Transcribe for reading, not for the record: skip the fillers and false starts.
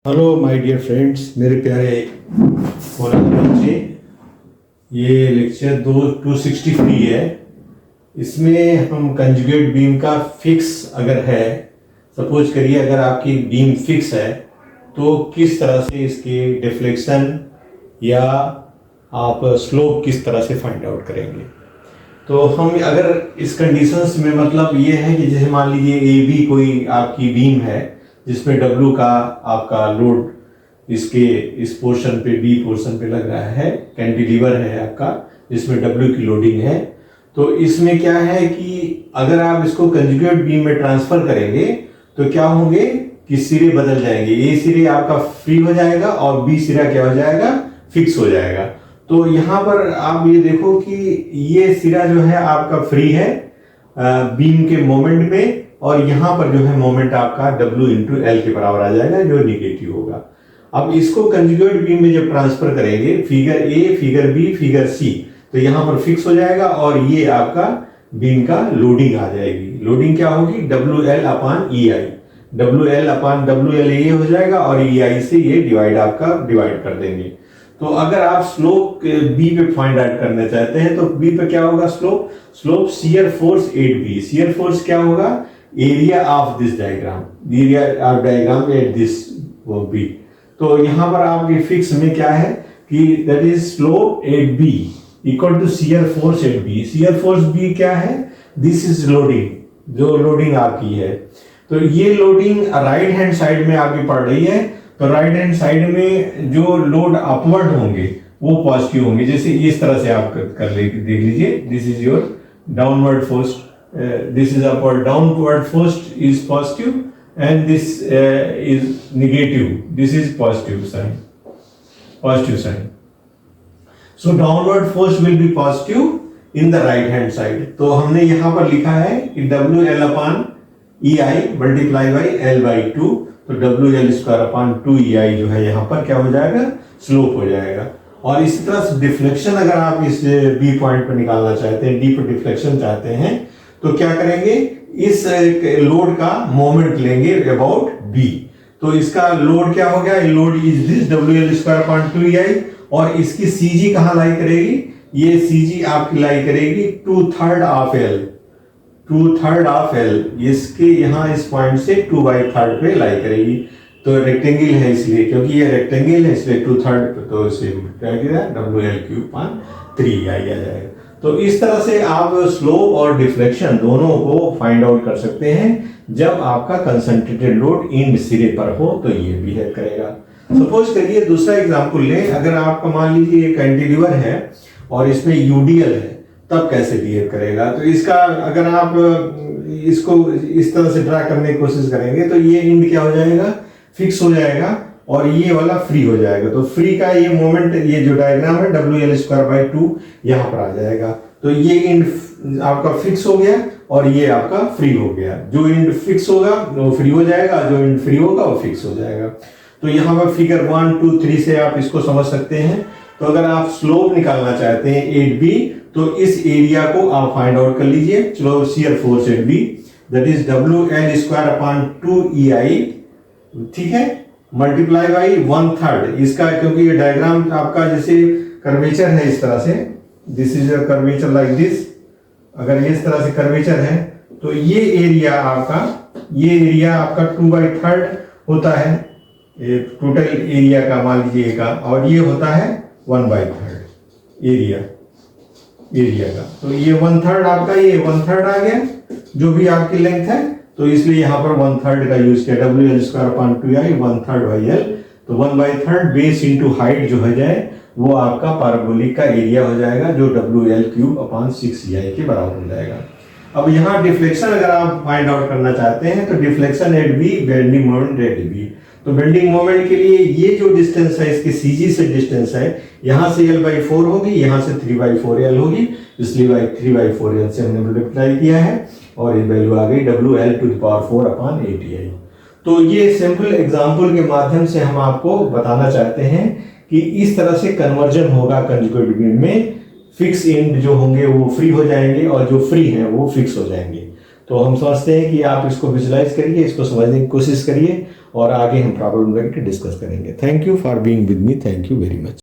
Hello my dear friends, मेरे प्यारे college बच्चे। ये लेक्चर 263 है। इसमें हम कंजुगेट बीम का फिक्स अगर है, सपोज करिए अगर आपकी बीम फिक्स है तो किस तरह से इसके डिफ्लेक्शन या आप स्लोप किस तरह से फाइंड आउट करेंगे। तो हम अगर इस कंडीशंस में मतलब ये है कि जैसे मान लीजिए ए बी कोई आपकी बीम है जिसमें W का आपका लोड इसके इस पोर्शन पे बी पोर्शन पे लग रहा है, कैंटिलीवर है आपका जिसमें W की लोडिंग है। तो इसमें क्या है कि अगर आप इसको कंजुगेट बीम में ट्रांसफर करेंगे तो क्या होंगे कि सिरे बदल जाएंगे। ए सिरे आपका फ्री हो जाएगा और बी सिरा क्या हो जाएगा, फिक्स हो जाएगा। तो यहाँ पर आप ये देखो कि ये सिरा जो है आपका फ्री है बीम के मोमेंट में, और यहाँ पर जो है मोमेंट आपका W इंटू एल के बराबर आ जाएगा जो निगेटिव होगा। अब इसको कंजुगेट बीम में जब ट्रांसफर करेंगे, figure a, figure b, figure c, तो यहाँ पर फिक्स हो जाएगा और ये आपका बीम का लोडिंग आ जाएगी। लोडिंग क्या होगी, WL अपान EI, WL अपान WL ये हो जाएगा और EI से ये डिवाइड कर देंगे। तो अगर आप स्लोप बी पे फाइंड आउट करना चाहते हैं तो बी पे क्या होगा, slope shear force 8B। Shear force क्या होगा, area of this diagram, area of diagram at this B. तो यहाँ पर आपके फिक्स में क्या है कि that is slope 8B equal to shear force 8B। Shear force B क्या है, दिस इज लोडिंग, जो लोडिंग आपकी है। तो ये लोडिंग राइट हैंड साइड में आपकी पड़ रही है, तो राइट हैंड साइड में जो लोड अपवर्ड होंगे वो पॉजिटिव होंगे। जैसे इस तरह से आप कर ले, देख लीजिए, this is your downward force, this is upward, downward force is positive and this is negative, this is positive sign, so downward force will be positive in the right hand side। तो हमने यहाँ पर लिखा है कि WL upon EI multiply by L by 2, तो WL square upon 2EI जो है यहाँ पर क्या हो जाएगा, स्लोप हो जाएगा। और इसी तरह से डिफ्लेक्शन अगर आप इस B पॉइंट पर निकालना चाहते हैं, D पर डिफ्लेक्शन चाहते हैं, तो क्या करेंगे, इस लोड का मोमेंट लेंगे अबाउट B। तो इसका लोड क्या हो गया, load is this WL square upon 2EI, और इसकी CG कहाँ लाई करेगी, ये CG आपकी लाई करेगी 2/3 ऑफ L, 2/3 ऑफ L, इसके यहाँ इस पॉइंट से 2/3 पे लाई करेगी। तो रेक्टेंगल है इसलिए, क्योंकि ये रेक्टेंगल है इसलिए 2/3, तो इसे क्या किया WL क्यूब अपॉन 3EI आ जाएगा। तो इस तरह से आप स्लोप और डिफ्लेक्शन दोनों को फाइंड आउट कर सकते हैं जब आपका कंसंट्रेटेड लोड इंड सिरे पर हो, तो ये बिहेव करेगा। सपोज करिए दूसरा एग्जांपल लें, अगर आपका मान लीजिए कैंटिलीवर है और इसमें UDL है, तब कैसे बिहेव करेगा। तो इसका अगर आप इसको इस तरह से ड्रा करने की कोशिश करेंगे तो ये इंड क्या हो जाएगा, फिक्स हो जाएगा और ये वाला फ्री हो जाएगा। तो फ्री का ये मोमेंट, ये जो डायग्राम है WL स्क्वायर बाई 2 यहाँ पर आ जाएगा। तो ये इंड आपका फिक्स हो गया और ये आपका फ्री हो गया। जो इंड फिक्स होगा वो फ्री हो जाएगा, जो इंड फ्री होगा वो फिक्स हो जाएगा। तो यहाँ पर फिगर 1, 2, 3 से आप इसको समझ सकते हैं। तो अगर आप स्लोप निकालना चाहते हैं 8B, तो इस एरिया को आप फाइंड आउट कर लीजिए। चलो, shear force 8B that is WL square upon 2EI, ठीक है, मल्टीप्लाई बाई 1/3 इसका, क्योंकि ये डायग्राम आपका जैसे कर्वेचर है इस तरह से, this is a curvature like this. अगर इस तरह से कर्वेचर है तो ये एरिया आपका 2/3 होता है टोटल एरिया का, मान लीजिए का, और ये होता है 1/3 एरिया का। तो ये 1/3 आपका, ये 1/3 आ गया जो भी आपकी लेंथ है, तो इसलिए यहाँ पर 1/3 का यूज किया, WL square upon 2EI 1/3 by L। तो 1/3 बेस इंटू हाइट जो हो जाए वो आपका पैराबोलिक का एरिया हो जाएगा, जो WL क्यूब अपॉन 6EI के बराबर हो जाएगा। अब यहाँ डिफ्लेक्शन अगर आप फाइंड आउट करना चाहते हैं तो deflection at B, bending moment at B। तो बेंडिंग मोमेंट के लिए ये जो डिस्टेंस है, इसकी CG से डिस्टेंस है, यहाँ से L/4 होगी, यहाँ से 3/4L होगी, इसलिए 3/4L से हमने मल्टीप्लाई किया है और ये वैल्यू आ गई WL⁴ अपॉन 8EI। तो ये सिंपल एग्जांपल के माध्यम से हम आपको बताना चाहते हैं कि इस तरह से कन्वर्जन होगा कंजुगेट बीम में। फिक्स एंड जो होंगे वो फ्री हो जाएंगे और जो फ्री हैं वो फिक्स हो जाएंगे। तो हम समझते हैं कि आप इसको विजुलाइज करिए, इसको समझने की कोशिश करिए और आगे हम प्रॉब्लम करके डिस्कस करेंगे. Thank you for being with me. Thank you very much.